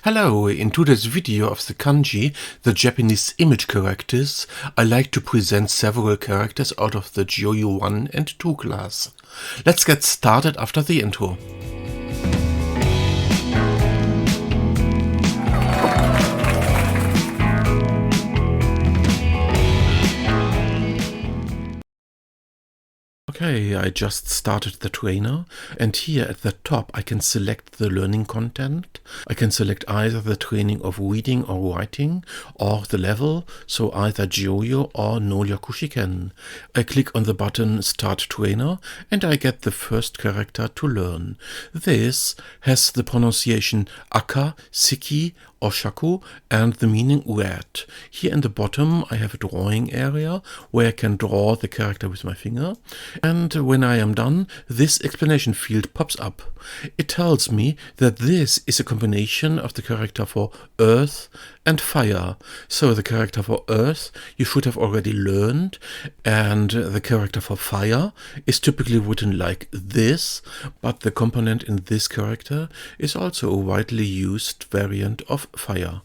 Hello, in today's video of the kanji, the Japanese image characters, I like to present several characters out of the Joyo 1 and 2 class. Let's get started after the intro. Okay, I just started the trainer, and here at the top I can select the learning content. I can select either the training of reading or writing, or the level, so either Joyo or no Yakushiken. I click on the button Start Trainer, and I get the first character to learn. This has the pronunciation Aka, Siki, or Shaku, and the meaning red. Here in the bottom I have a drawing area where I can draw the character with my finger, and when I am done, this explanation field pops up. It tells me that this is a combination of the character for Earth and Fire. So the character for Earth you should have already learned, and the character for Fire is typically written like this, but the component in this character is also a widely used variant of Fire.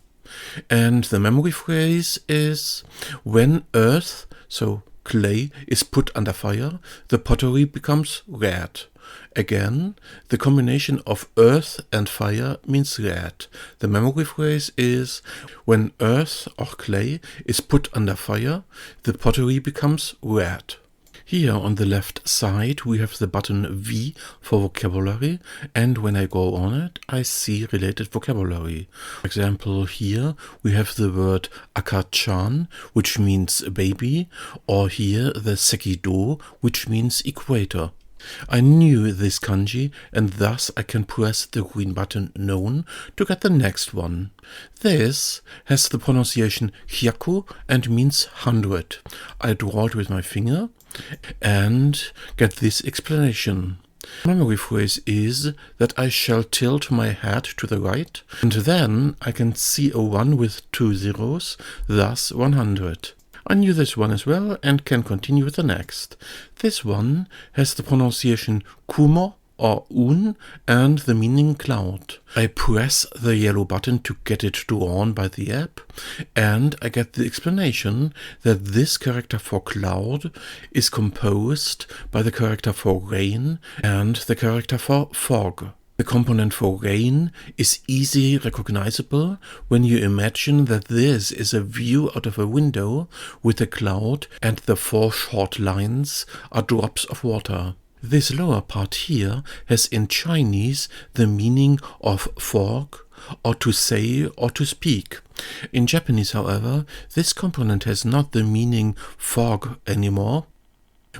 And the memory phrase is when Earth, so clay, is put under fire, the pottery becomes red. Again, the combination of earth and fire means red. The memory phrase is when earth or clay is put under fire, the pottery becomes red. Here on the left side we have the button V for vocabulary, and when I go on it I see related vocabulary. For example, here we have the word Akachan, which means baby, or here the Sekido, which means equator. I knew this kanji, and thus I can press the green button Known to get the next one. This has the pronunciation hyaku and means 100. I draw it with my finger and get this explanation. Memory phrase is that I shall tilt my head to the right, and then I can see a 1 with 2 zeros, thus 100. I knew this one as well and can continue with the next. This one has the pronunciation kumo or un and the meaning cloud. I press the yellow button to get it drawn by the app, and I get the explanation that this character for cloud is composed by the character for rain and the character for fog. The component for rain is easily recognizable when you imagine that this is a view out of a window with a cloud and the 4 short lines are drops of water. This lower part here has in Chinese the meaning of fog, or to say or to speak. In Japanese, however, this component has not the meaning fog anymore,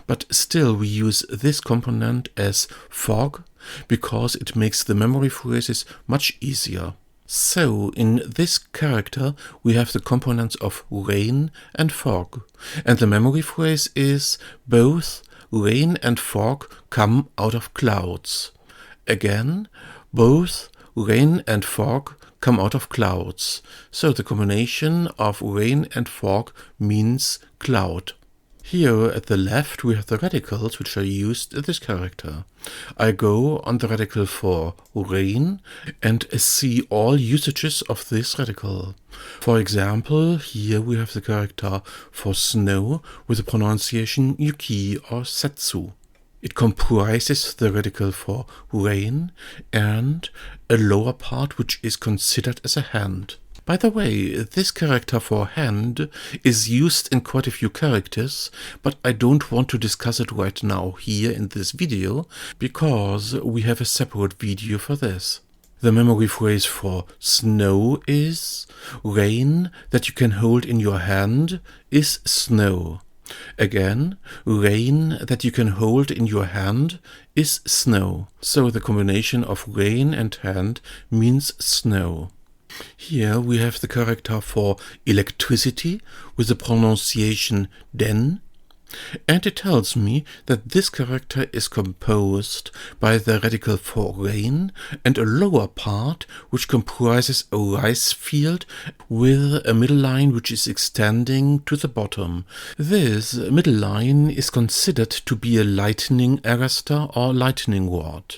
but still we use this component as fog because it makes the memory phrases much easier. So in this character we have the components of rain and fog, and the memory phrase is both rain and fog come out of clouds. Again, both rain and fog come out of clouds. So the combination of rain and fog means cloud. Here at the left we have the radicals which are used in this character. I go on the radical for rain and see all usages of this radical. For example, here we have the character for snow with the pronunciation yuki or setsu. It comprises the radical for rain and a lower part which is considered as a hand. By the way, this character for hand is used in quite a few characters, but I don't want to discuss it right now here in this video, because we have a separate video for this. The memory phrase for snow is rain that you can hold in your hand is snow. Again, rain that you can hold in your hand is snow. So the combination of rain and hand means snow. Here we have the character for electricity with the pronunciation den, and it tells me that this character is composed by the radical for rain and a lower part which comprises a rice field with a middle line which is extending to the bottom. This middle line is considered to be a lightning arrestor or lightning rod.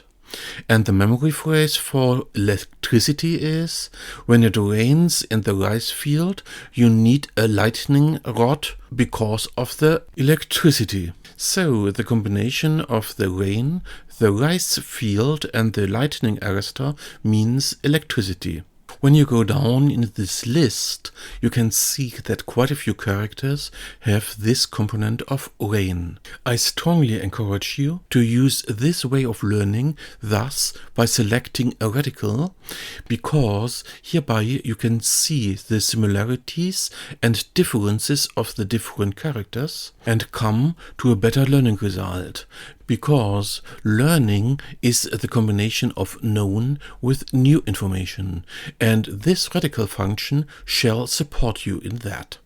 And the memory phrase for electricity is, when it rains in the rice field, you need a lightning rod because of the electricity. So the combination of the rain, the rice field and the lightning arrestor means electricity. When you go down in this list, you can see that quite a few characters have this component of rain. I strongly encourage you to use this way of learning, thus by selecting a radical, because hereby you can see the similarities and differences of the different characters and come to a better learning result. Because learning is the combination of known with new information, and this radical function shall support you in that.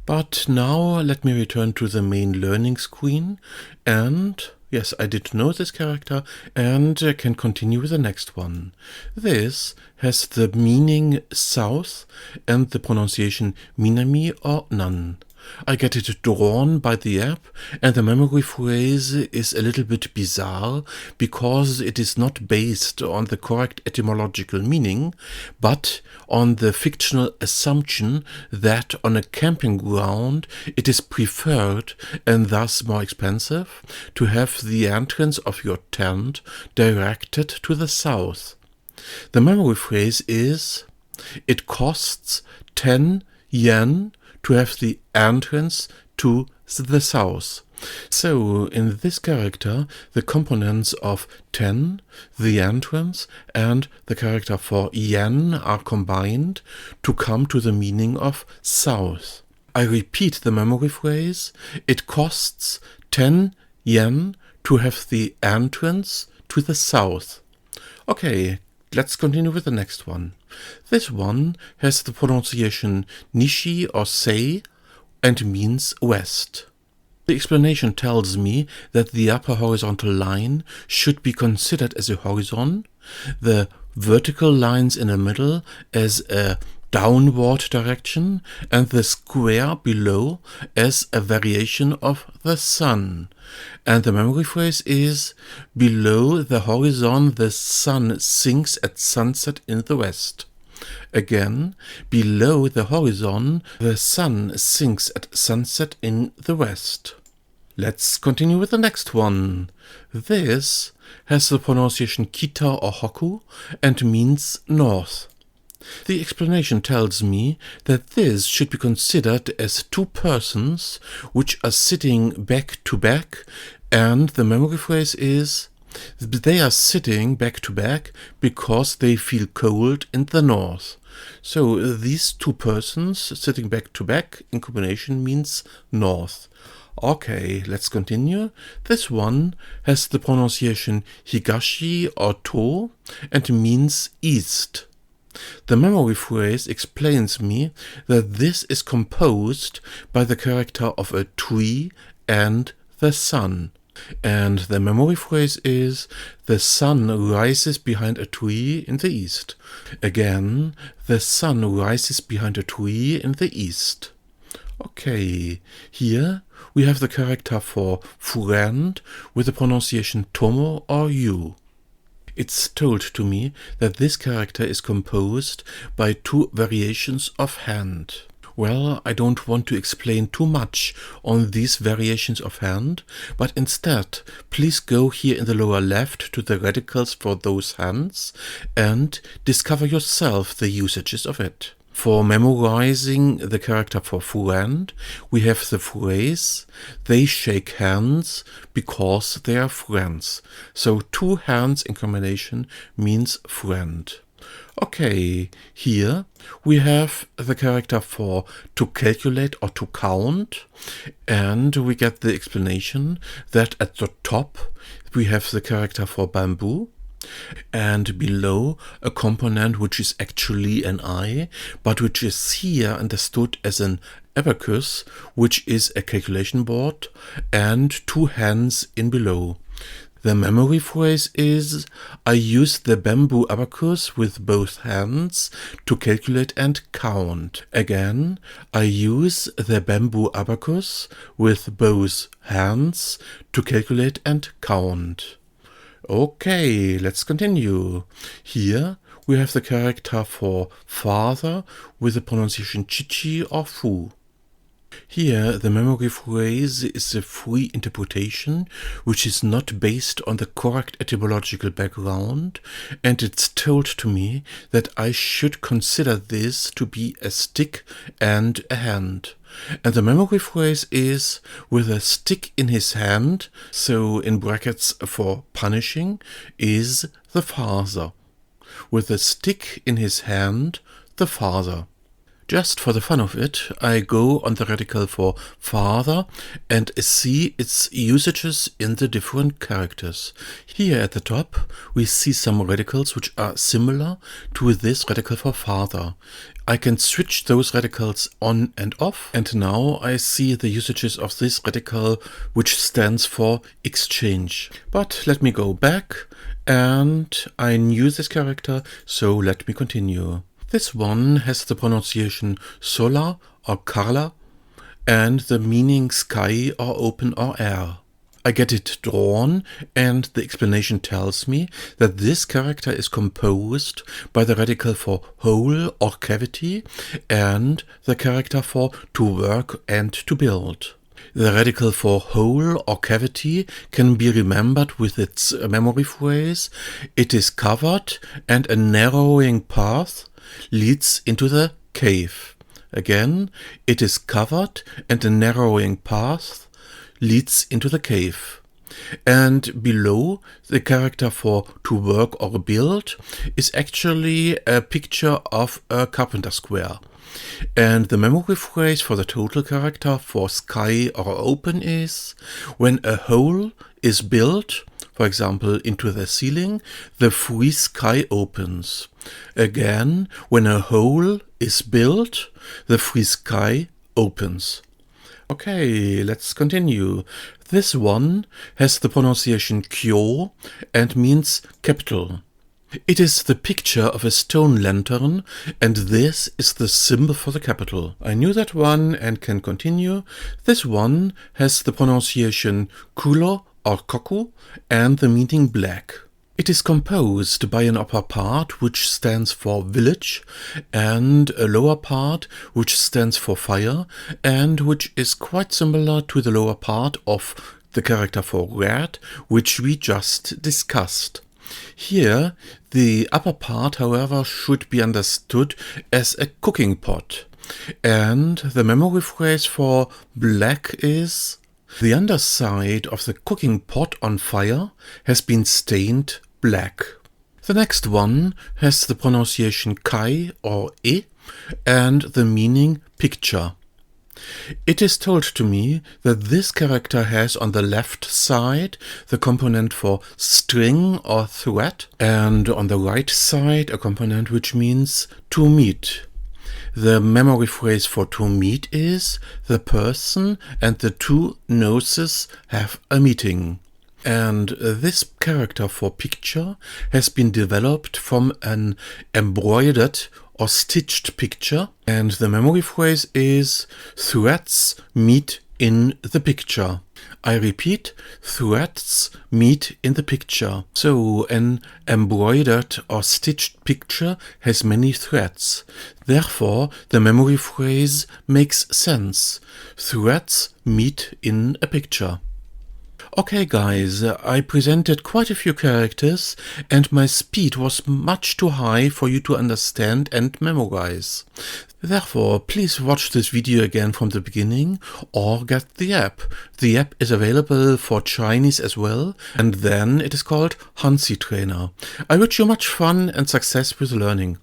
But now let me return to the main learning screen, and yes, I did know this character and can continue with the next one. This has the meaning south and the pronunciation Minami or Nan. I get it drawn by the app, and the memory phrase is a little bit bizarre because it is not based on the correct etymological meaning, but on the fictional assumption that on a camping ground it is preferred, and thus more expensive, to have the entrance of your tent directed to the south. The memory phrase is, it costs 10 yen to have the entrance to the south. So in this character, the components of 10, the entrance, and the character for yen are combined to come to the meaning of south. I repeat the memory phrase, it costs 10 yen to have the entrance to the south. Okay, let's continue with the next one. This one has the pronunciation Nishi or Sei and means west. The explanation tells me that the upper horizontal line should be considered as a horizon, the vertical lines in the middle as a downward direction, and the square below as a variation of the sun. And the memory phrase is, below the horizon the sun sinks at sunset in the west. Again, below the horizon the sun sinks at sunset in the west. Let's continue with the next one. This has the pronunciation kita or hoku and means north. The explanation tells me that this should be considered as two persons which are sitting back to back, and the memory phrase is, they are sitting back to back because they feel cold in the north. So these two persons sitting back to back in combination means north. Okay, let's continue. This one has the pronunciation higashi or to and means east. The memory phrase explains me that this is composed by the character of a tree and the sun. And the memory phrase is, the sun rises behind a tree in the east. Again, the sun rises behind a tree in the east. Okay, here we have the character for friend with the pronunciation tomo or you. It's told to me that this character is composed by two variations of hand. Well, I don't want to explain too much on these variations of hand, but instead, please go here in the lower left to the radicals for those hands and discover yourself the usages of it. For memorizing the character for friend, we have the phrase, they shake hands because they are friends. So two hands in combination means friend. Okay, here we have the character for to calculate or to count, and we get the explanation that at the top we have the character for bamboo, and below a component which is actually an eye, but which is here understood as an abacus, which is a calculation board, and two hands in below. The memory phrase is, I use the bamboo abacus with both hands to calculate and count. Again, I use the bamboo abacus with both hands to calculate and count. Okay, let's continue. Here we have the character for father with the pronunciation chichi or fu. Here, the memory phrase is a free interpretation, which is not based on the correct etymological background, and it's told to me that I should consider this to be a stick and a hand. And the memory phrase is with a stick in his hand, so in brackets for punishing, is the father. With a stick in his hand, the father. Just for the fun of it, I go on the radical for father and see its usages in the different characters. Here at the top, we see some radicals which are similar to this radical for father. I can switch those radicals on and off, and now I see the usages of this radical which stands for exchange. But let me go back, and I knew this character, so let me continue. This one has the pronunciation sola or carla and the meaning sky or open or air. I get it drawn, and the explanation tells me that this character is composed by the radical for hole or cavity and the character for to work and to build. The radical for hole or cavity can be remembered with its memory phrase, it is covered and a narrowing path leads into the cave. Again, it is covered and a narrowing path leads into the cave. And below, the character for to work or build is actually a picture of a carpenter square. And the memory phrase for the total character for sky or open is when a hole is built, for example into the ceiling, the free sky opens. Again, when a hole is built, the free sky opens. Okay, let's continue. This one has the pronunciation kyo and means capital. It is the picture of a stone lantern, and this is the symbol for the capital. I knew that one and can continue. This one has the pronunciation kulo or koku and the meaning black. It is composed by an upper part which stands for village and a lower part which stands for fire and which is quite similar to the lower part of the character for red which we just discussed. Here, the upper part, however, should be understood as a cooking pot, and the memory phrase for black is the underside of the cooking pot on fire has been stained black. The next one has the pronunciation kai or e and the meaning picture. It is told to me that this character has on the left side the component for string or thread, and on the right side a component which means to meet. The memory phrase for to meet is the person and the two noses have a meeting. And this character for picture has been developed from an embroidered or stitched picture, and the memory phrase is threads meet in the picture. I repeat, threads meet in the picture. So an embroidered or stitched picture has many threads. Therefore, the memory phrase makes sense. Threads meet in a picture. Okay guys, I presented quite a few characters and my speed was much too high for you to understand and memorize. Therefore, please watch this video again from the beginning or get the app. The app is available for Chinese as well, and then it is called Hansi Trainer. I wish you much fun and success with learning.